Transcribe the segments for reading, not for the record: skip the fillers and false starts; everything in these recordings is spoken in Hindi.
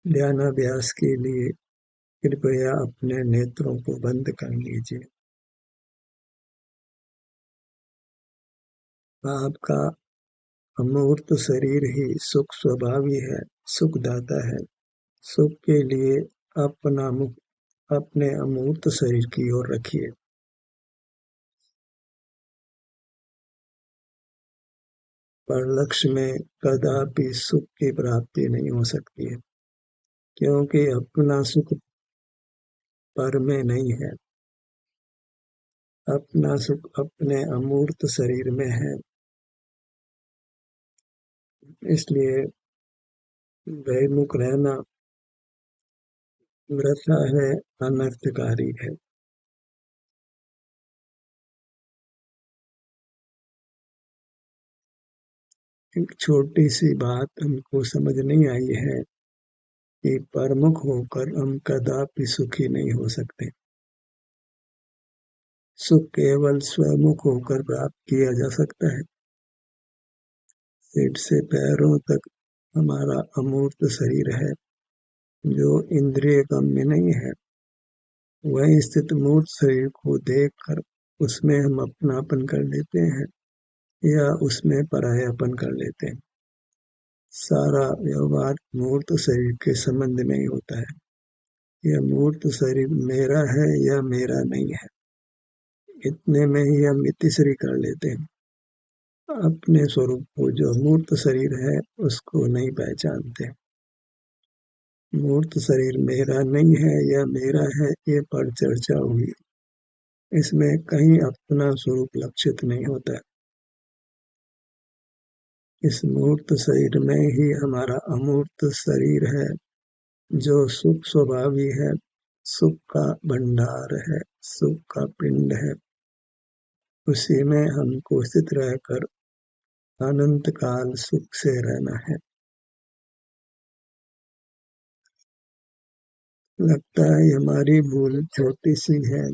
ध्यानाभ्यास के लिए कृपया अपने नेत्रों को बंद कर लीजिए। आपका अमूर्त शरीर ही सुख स्वभावी है, सुखदाता है। सुख के लिए अपना मुख अपने अमूर्त शरीर की ओर रखिए। पर लक्ष्य में कदापि सुख की प्राप्ति नहीं हो सकती है, क्योंकि अपना सुख पर में नहीं है। अपना सुख अपने अमूर्त शरीर में है। इसलिए बहिर्मुख रहना वृथा है, अनर्थकारी है। एक छोटी सी बात हमको समझ नहीं आई है कि परमुख होकर हम कदापि सुखी नहीं हो सकते। सुख केवल स्वमुख होकर प्राप्त किया जा सकता है। सिर से पैरों तक हमारा अमूर्त शरीर है, जो इंद्रिय गम्य नहीं है। वहीं स्थित मूर्त शरीर को देखकर उसमें हम अपनापन कर लेते हैं या उसमें परायापन कर लेते हैं। सारा व्यवहार मूर्त शरीर के संबंध में ही होता है। यह मूर्त शरीर मेरा है या मेरा नहीं है, इतने में ही हम इतिश्री कर लेते हैं। अपने स्वरूप को, जो मूर्त शरीर है, उसको नहीं पहचानते। मूर्त शरीर मेरा नहीं है या मेरा है, ये पर चर्चा हुई। इसमें कहीं अपना स्वरूप लक्षित नहीं होता है। इस मूर्त शरीर में ही हमारा अमूर्त शरीर है, जो सुख स्वभावी है, सुख का भंडार है, सुख का पिंड है। उसी में हमको स्थित रहकर अनंत काल सुख से रहना है। लगता है हमारी भूल छोटी सी है।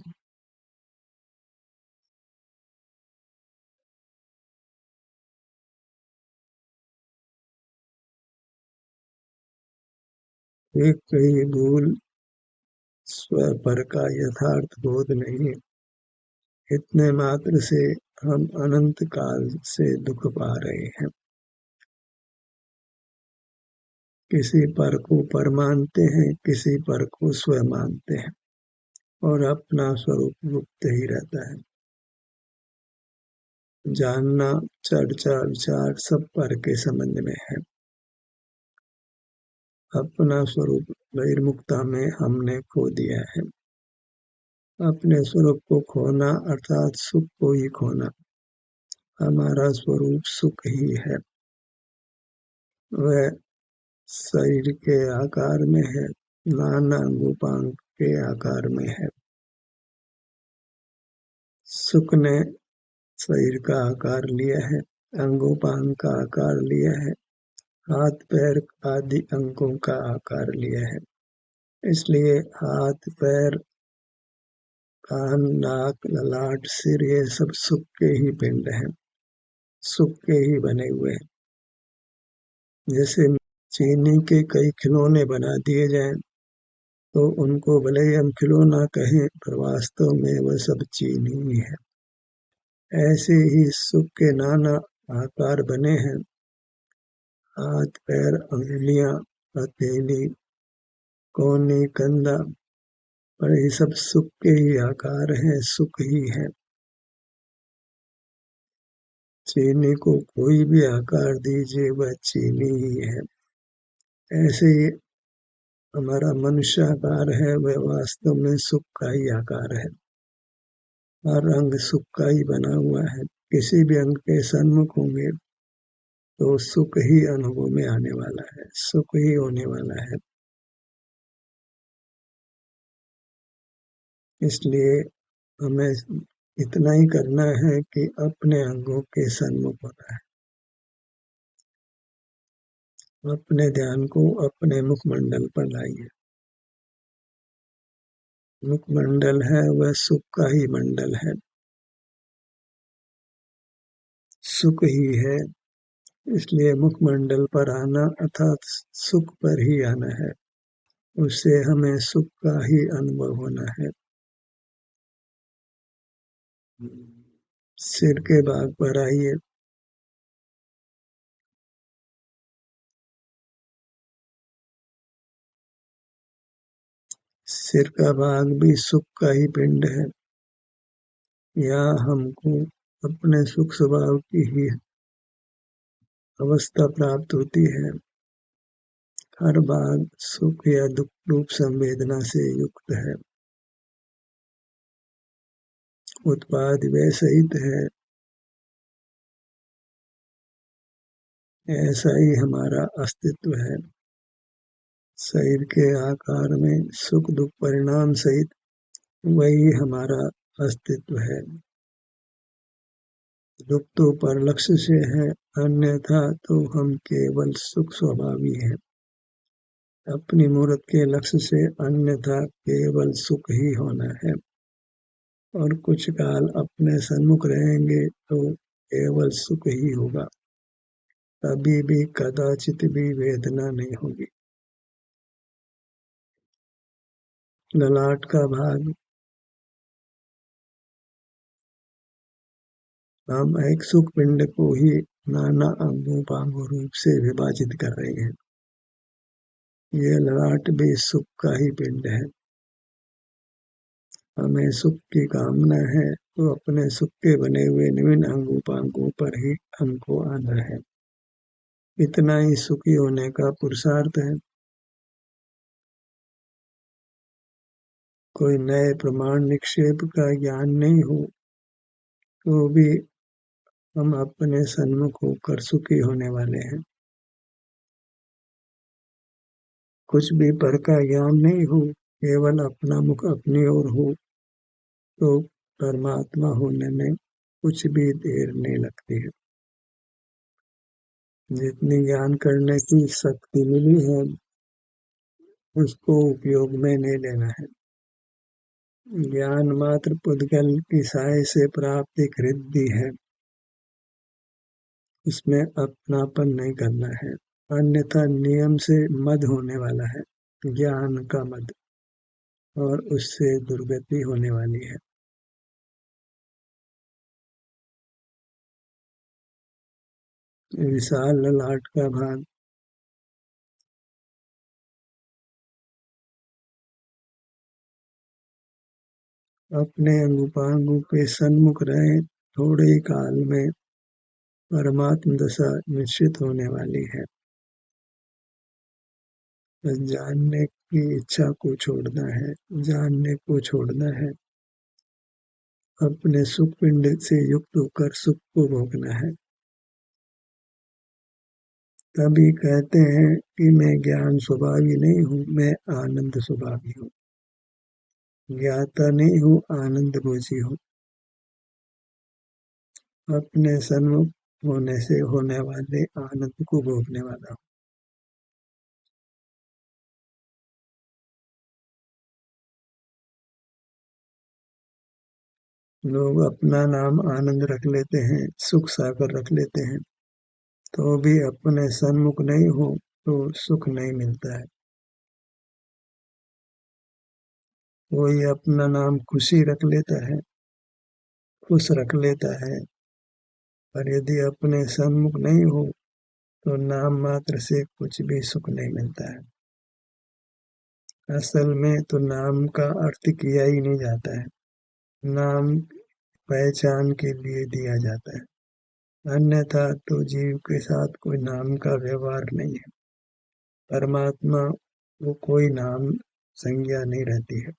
एक कही भूल स्वपर का यथार्थ बोध नहीं, इतने मात्र से हम अनंत काल से दुख पा रहे हैं। किसी पर को पर मानते हैं, किसी पर को स्व मानते हैं, और अपना स्वरूप गुप्त ही रहता है। जानना, चर्चा, विचार सब पर के संबंध में है। अपना स्वरूप बहिर्मुखता में हमने खो दिया है। अपने स्वरूप को खोना अर्थात सुख को ही खोना। हमारा स्वरूप सुख ही है। वह शरीर के आकार में है, नाना अंगोपांग के आकार में है। सुख ने शरीर का आकार लिया है, अंगोपांग का आकार लिया है, हाथ पैर आदि अंगों का आकार लिया है। इसलिए हाथ पैर, कान, नाक, ललाट, सिर, ये सब सुख के ही पिंड हैं, सुख के ही बने हुए हैं। जैसे चीनी के कई खिलौने बना दिए जाएं, तो उनको भले ही हम खिलौना कहें, पर वास्तव में वह सब चीनी ही है। ऐसे ही सुख के नाना आकार बने हैं, हाथ पैर, अंगुलियां, हथेली, कोहनी, कंधा, पर ये सब सुख के ही आकार हैं, सुख ही है। चीनी को कोई भी आकार दीजिए, वह चीनी ही है। ऐसे ही हमारा मनुष्य आकार है, वह वास्तव में सुख का ही आकार है। हर अंग सुख का ही बना हुआ है। किसी भी अंग के सन्मुख होंगे तो सुख ही अनुभव में आने वाला है, सुख ही होने वाला है। इसलिए हमें इतना ही करना है कि अपने अंगों के सन्मुख होना है। अपने ध्यान को अपने मुखमंडल पर लाइए। मुखमंडल है वह सुख का ही मंडल है, सुख ही है। इसलिए मुखमंडल पर आना अर्थात सुख पर ही आना है। उससे हमें सुख का ही अनुभव होना है। सिर के भाग पर आइए। सिर का भाग भी सुख का ही पिंड है। यहाँ हमको अपने सुख स्वभाव की ही अवस्था प्राप्त होती है। हर भाग सुख या दुख रूप संवेदना से युक्त है। उत्पाद व सहित है। ऐसा ही हमारा अस्तित्व है। शरीर के आकार में सुख दुख परिणाम सहित वही हमारा अस्तित्व है। दुख तो पर लक्ष्य से है, अन्यथा तो हम केवल सुख स्वभावी हैं। अपनी मूर्त के लक्ष्य से अन्यथा केवल सुख ही होना है। और कुछ काल अपने सन्मुख रहेंगे तो केवल सुख ही होगा। कभी भी कदाचित भी वेदना नहीं होगी। ललाट का भाग हम एक सुख पिंड को ही नाना अंगों पांगों रूप से विभाजित कर रहे हैं। ये ललाट भी सुख का ही पिंड है। हमें सुख की कामना है तो अपने सुख के बने हुए विभिन्न अंगों पांगों पर ही हमको आना है। इतना ही सुखी होने का पुरुषार्थ है। कोई नए प्रमाण निक्षेप का ज्ञान नहीं हो तो भी हम अपने सन्मुख होकर सुखी होने वाले हैं। कुछ भी पर का ज्ञान नहीं हो, केवल अपना मुख अपनी ओर हो तो परमात्मा होने में कुछ भी देर नहीं लगती है। जितनी ज्ञान करने की शक्ति मिली है उसको उपयोग में नहीं लेना है। ज्ञान मात्र पुद्गल की साय से प्राप्त एक रिद्धि है। उसमें अपनापन नहीं करना है, अन्यथा नियम से मद होने वाला है, ज्ञान का मद, और उससे दुर्गति होने वाली है। विशाल ललाट का भाग अपने अंगोपांगों के सन्मुख रहे थोड़े ही काल में परमात्म दशा निश्चित होने वाली है। बस जानने की इच्छा को छोड़ना है, जानने को छोड़ना है। अपने सुख पिंड से युक्त होकर सुख को भोगना है। तभी कहते हैं कि मैं ज्ञान स्वभावी नहीं हूँ, मैं आनंद स्वभावी हूँ। ज्ञाता नहीं हूँ, आनंद भोजी हूँ। अपने सन्मुख होने से होने वाले आनंद को भोगने वाला हूँ। लोग अपना नाम आनंद रख लेते हैं, सुख सागर रख लेते हैं, तो भी अपने सन्मुख नहीं हो तो सुख नहीं मिलता है। कोई अपना नाम खुशी रख लेता है, खुश रख लेता है, पर यदि अपने सन्मुख नहीं हो तो नाम मात्र से कुछ भी सुख नहीं मिलता है। असल में तो नाम का अर्थ किया ही नहीं जाता है। नाम पहचान के लिए दिया जाता है, अन्यथा तो जीव के साथ कोई नाम का व्यवहार नहीं है। परमात्मा को कोई नाम संज्ञा नहीं रहती है,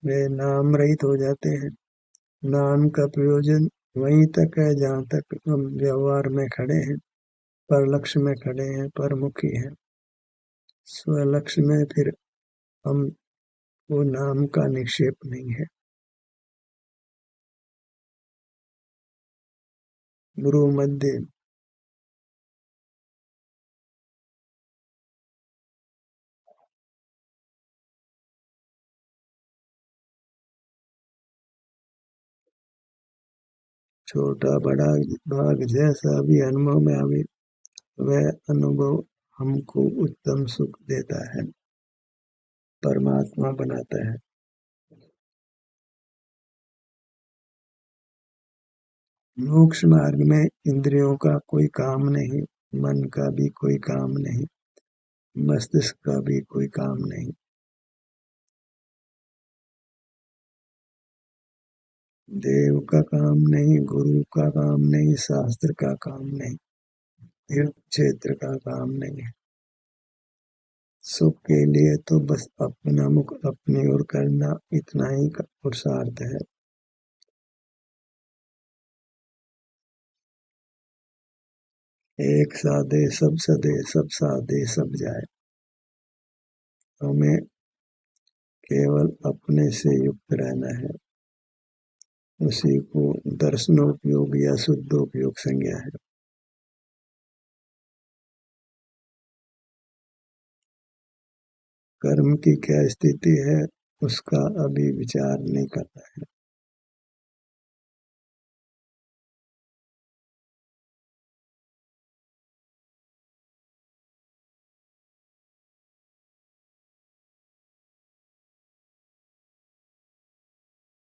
वे नाम रहित हो जाते हैं। नाम का प्रयोजन वहीं तक है जहाँ तक हम व्यवहार में खड़े हैं, पर लक्ष्य में खड़े हैं, परमुखी हैं। स्वलक्ष्य में फिर हम वो नाम का निक्षेप नहीं है। गुरु मध्य छोटा बड़ा भाग जैसा भी अनुभव में आवे वह अनुभव हमको उत्तम सुख देता है, परमात्मा बनाता है। मोक्ष मार्ग में इंद्रियों का कोई काम नहीं, मन का भी कोई काम नहीं, मस्तिष्क का भी कोई काम नहीं। देव का काम नहीं, गुरु का काम नहीं, शास्त्र का काम नहीं, तीर्थ क्षेत्र का काम नहीं। सुख के लिए तो बस अपना मुख अपनी ओर करना, इतना ही पुरुषार्थ है। एक साधे सब सदे, सब साधे सब जाए। हमें केवल अपने से युक्त रहना है, उसी को दर्शनोपयोग या शुद्धोपयोग संज्ञा है। कर्म की क्या स्थिति है, उसका अभी विचार नहीं करना है।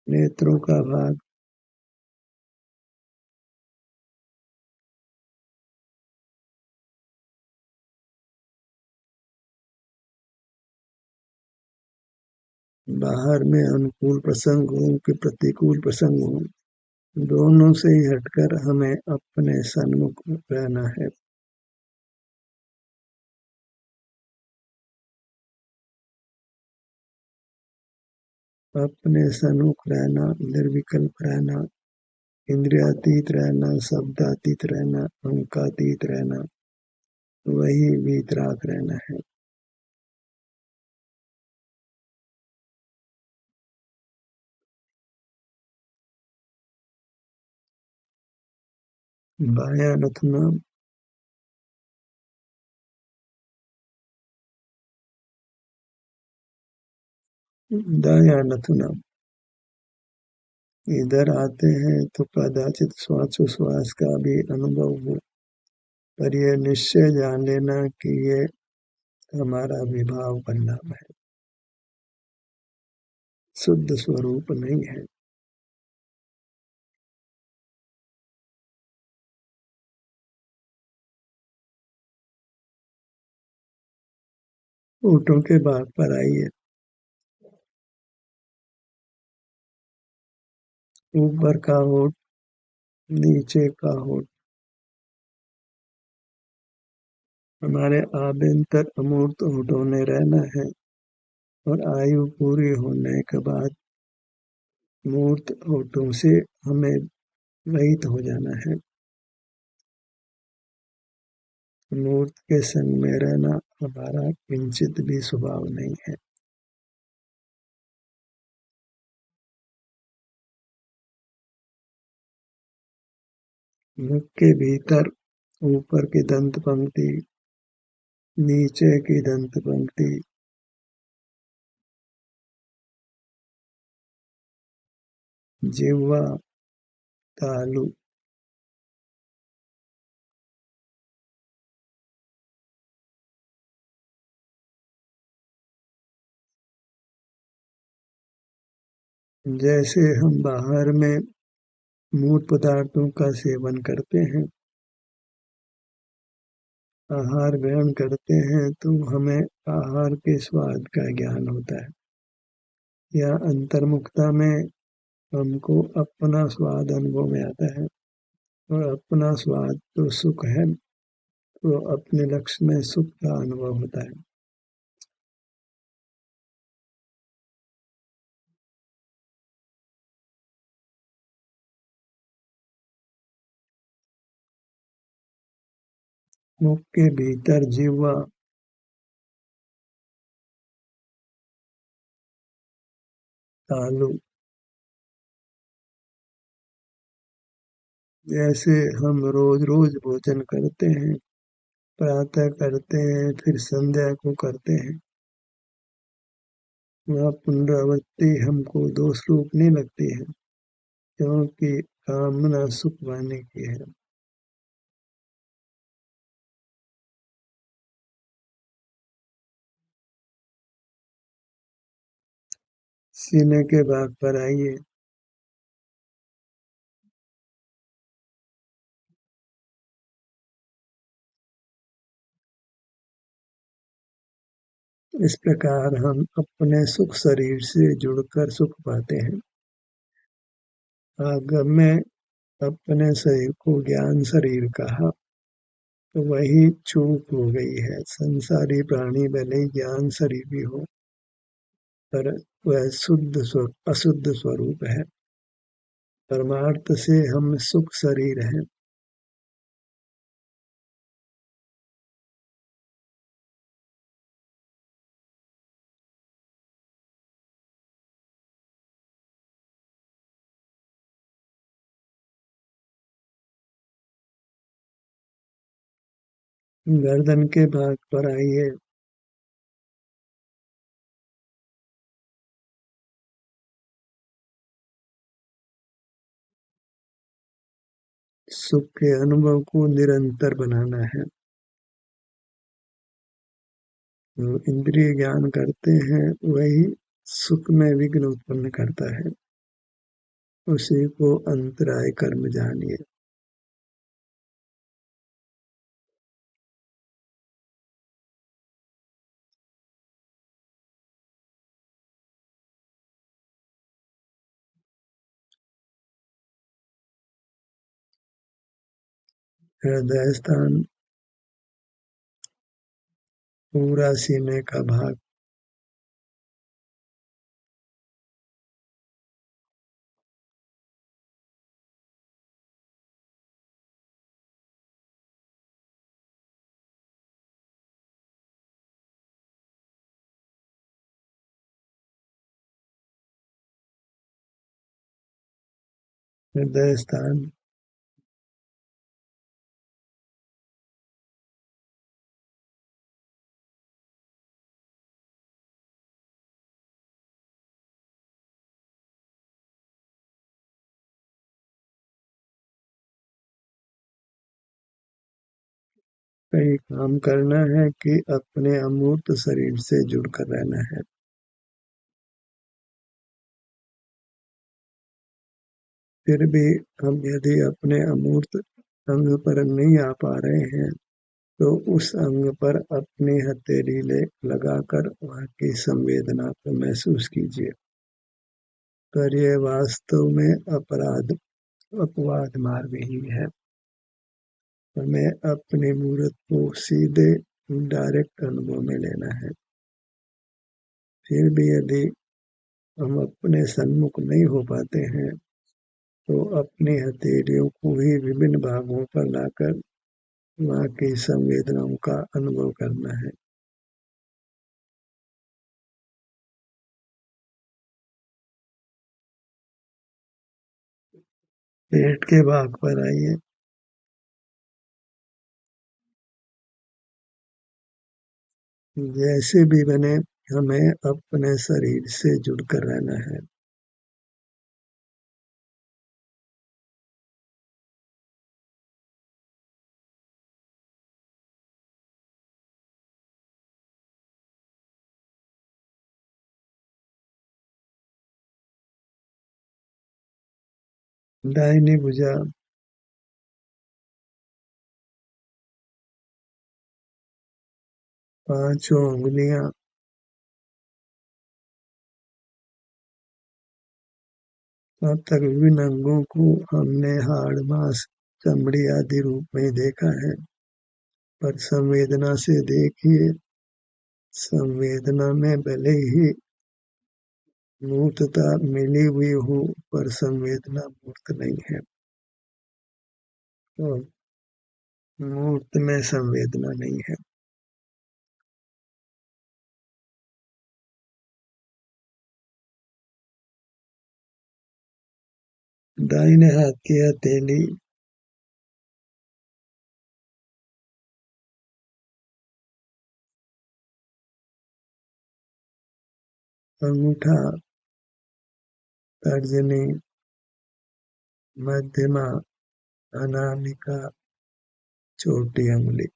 नेत्रों का भाग बाहर में अनुकूल प्रसंग हो कि प्रतिकूल प्रसंग हो, दोनों से ही हटकर हमें अपने सन्मुख रहना है। अपने सन्मुख रहना, निर्विकल्प रहना, इंद्रियातीत रहना, शब्दातीत रहना, अंकातीत रहना, वही वीतराग रहना है। बाया नथुना, दाया नथुना। इधर आते हैं तो कदाचित श्वासोश्वास का भी अनुभव हो, पर यह निश्चय जान लेना कि ये हमारा विभाव परिणाम है, शुद्ध स्वरूप नहीं है। ऊँटों के भाग पर आइए। ऊपर का होठ, नीचे का होठ, हमारे आभ्यंतर अमूर्त होठों में रहना है और आयु पूरी होने के बाद मूर्त होठों से हमें रहित हो जाना है। मूर्त के संग में रहना हमारा किंचित भी स्वभाव नहीं है। मुख के भीतर ऊपर की दंत पंक्ति, नीचे की दंत पंक्ति, जिह्वा, तालु, जैसे हम बाहर में मूर्त पदार्थों का सेवन करते हैं, आहार ग्रहण करते हैं तो हमें आहार के स्वाद का ज्ञान होता है, या अंतर्मुखता में हमको अपना स्वाद अनुभव में आता है, और अपना स्वाद तो सुख है, तो अपने लक्ष्य में सुख का अनुभव होता है। मुख के भीतर जिह्वा, तालु, जैसे हम रोज रोज भोजन करते हैं, प्रातः करते हैं फिर संध्या को करते हैं, वह पुनरावृत्ति हमको दोष रूप नहीं लगती है, क्योंकि कामना सुख पाने की है। सीने के भाग पर आइए। इस प्रकार हम अपने सुख शरीर से जुड़कर सुख पाते हैं। आगम में अपने शरीर को ज्ञान शरीर कहा, तो वही चूक हो गई है। संसारी प्राणी भले ही ज्ञान शरीर भी हो, पर वह अशुद्ध स्वरूप है। परमार्थ से हम सुख शरीर हैं। गर्दन के भाग पर आइए। सुख के अनुभव को निरंतर बनाना है। जो इंद्रिय ज्ञान करते हैं वही सुख में विघ्न उत्पन्न करता है। उसी को अंतराय कर्म जानिए। हृदय स्थान, पूरा सीने का भाग, हृदय स्थान, कहीं काम करना है कि अपने अमूर्त शरीर से जुड़कर रहना है। फिर भी हम यदि अपने अमूर्त अंग पर नहीं आ पा रहे हैं, तो उस अंग पर अपनी हथेली लगाकर वहाँ की संवेदना को महसूस कीजिए। पर यह वास्तव में अपवाद मार्ग ही है। हमें अपनी मूर्त को सीधे डायरेक्ट अनुभव में लेना है। फिर भी यदि हम अपने सन्मुख नहीं हो पाते हैं, तो अपनी हथेलियों को ही विभिन्न भागों पर लाकर वहाँ की संवेदनाओं का अनुभव करना है। पेट के भाग पर आइए। जैसे भी बने, हमें अपने शरीर से जुड़कर रहना है। दाहिनी भुजा, पांचों उंगलियां, अब तक विभिन्न अंगों को हमने हाड़, मांस, चमड़ी आदि रूप में देखा है, पर संवेदना से देखिए। संवेदना में भले ही मूर्तता मिली हुई हो, पर संवेदना मूर्त नहीं है। तो मूर्त में संवेदना नहीं है। दाहिने हाथ की हथेली, अंगूठा, तर्जनी, मध्यमा, अनामिका, छोटी अंगुली।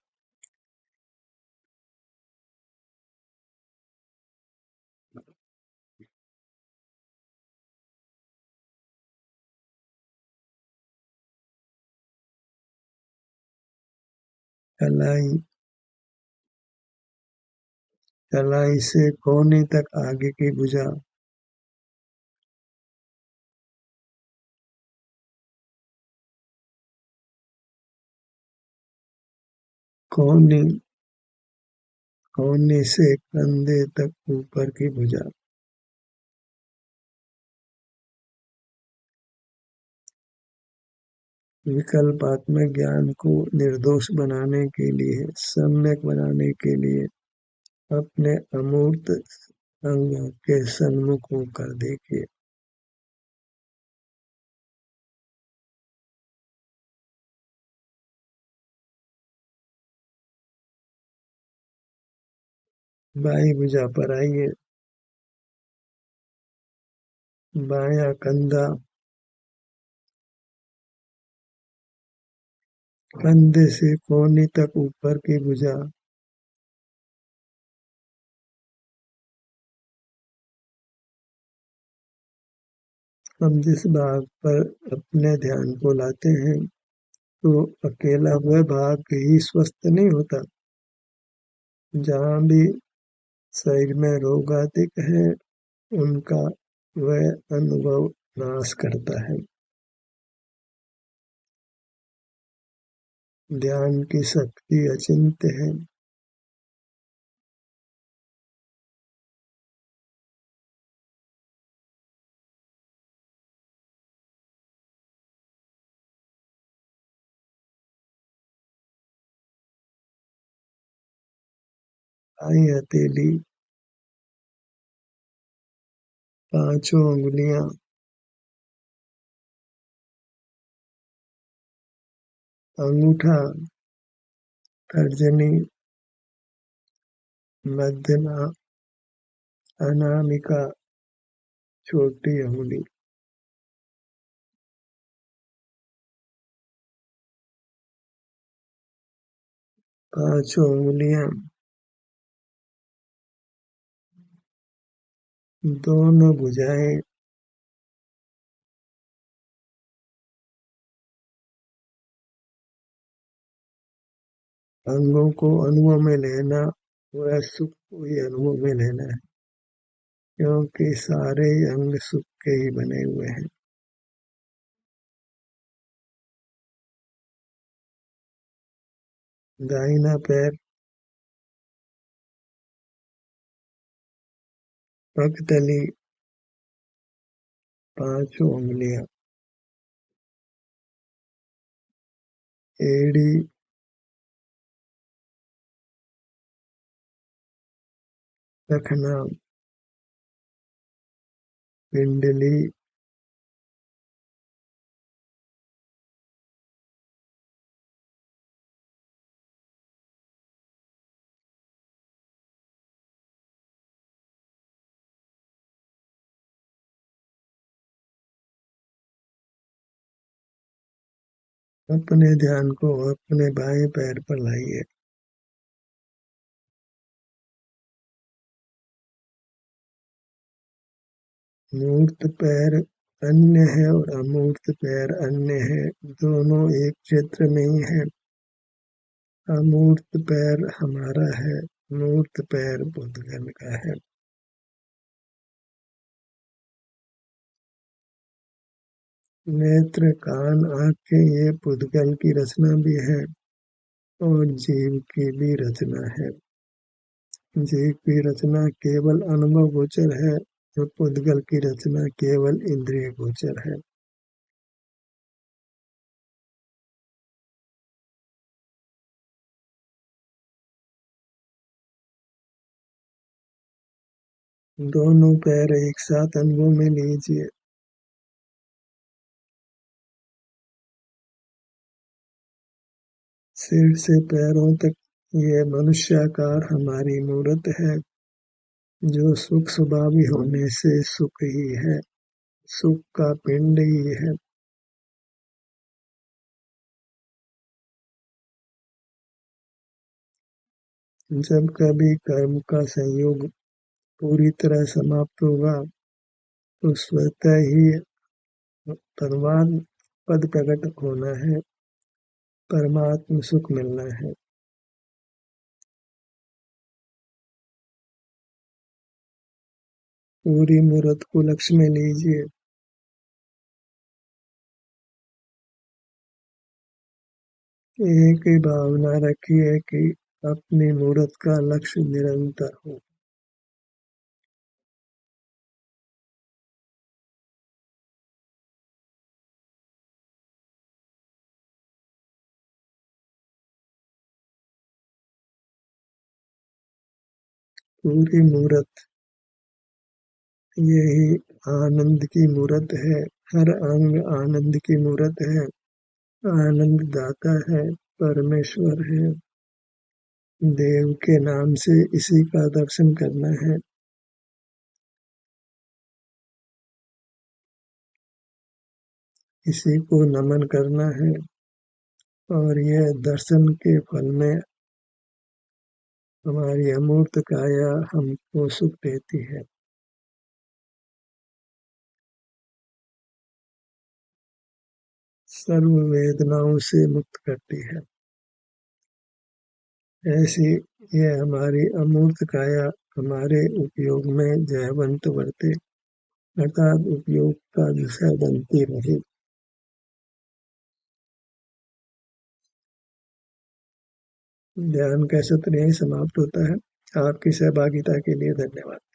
कलाई, कलाई से कोहनी तक आगे की भुजा, कोहनी, कोहनी से कंधे तक ऊपर की भुजा। विकल्पात्मक ज्ञान को निर्दोष बनाने के लिए, सम्यक बनाने के लिए अपने अमूर्त अंगों के सन्मुख होकर देखिए। बाई भुजा पर आइए, बायां कंधा, कंधे से कोहनी तक ऊपर की भुजा, हम जिस भाग पर अपने ध्यान को लाते हैं तो अकेला वह भाग ही स्वस्थ नहीं होता। जहाँ भी शरीर में रोगादिक है उनका वह अनुभव नाश करता है। ध्यान की शक्ति अचिंत्य है। बाई हथेली, पांचों उंगलियां, अंगूठा, तर्जनी, मध्यमा, अनामिका, छोटी उंगली, पांचों उंगलियां, दोनों भुजाएं, अंगों को अनुभव में लेना वह सुख को ही अनुभव में लेना है, क्योंकि सारे अंग सुख के ही बने हुए हैं। दाहिना पैर, पगतली, पांचों उंगलियां, एड़ी, रखना, पिंडली, अपने ध्यान को अपने बाएं पैर पर लाइए। मूर्त पैर अन्य है और अमूर्त पैर अन्य है, दोनों एक क्षेत्र में ही है। अमूर्त पैर हमारा है, मूर्त पैर बुद्धगण का है। नेत्र, कान, आंखें ये पुद्गल की रचना भी है और जीव की भी रचना है। जीव की रचना केवल अनुभव गोचर है और पुद्गल की रचना केवल इंद्रिय गोचर है। दोनों पैर एक साथ अनुभव में लीजिए। सिर से पैरों तक ये मनुष्याकार हमारी मूर्त है, जो सुख स्वभावी होने से सुख ही है, सुख का पिंड ही है। जब कभी कर्म का संयोग पूरी तरह समाप्त होगा तो स्वतः ही परमात्म पद प्रकट होना है, परमात्म सुख मिलना है। पूरी मूर्त को लक्ष्य में लीजिए। एक ही भावना रखिए कि अपनी मूर्त का लक्ष्य निरंतर हो। पूरी मूर्त यही आनंद की मूर्त है। हर अंग आनंद की मूर्त है। आनंद दाता है, परमेश्वर है। देव के नाम से इसी का दर्शन करना है। इसी को नमन करना है और यह दर्शन के फल में हमारी अमूर्त काया हमको सुख देती है। सर्व वेदनाओं से मुक्त करती है। ऐसी यह हमारी अमूर्त काया हमारे उपयोग में जयवंत वर्ते, अर्थात उपयोग का विषय बनती रहे। ध्यान का सत्र यहीं समाप्त होता है। आपकी सहभागिता के लिए धन्यवाद।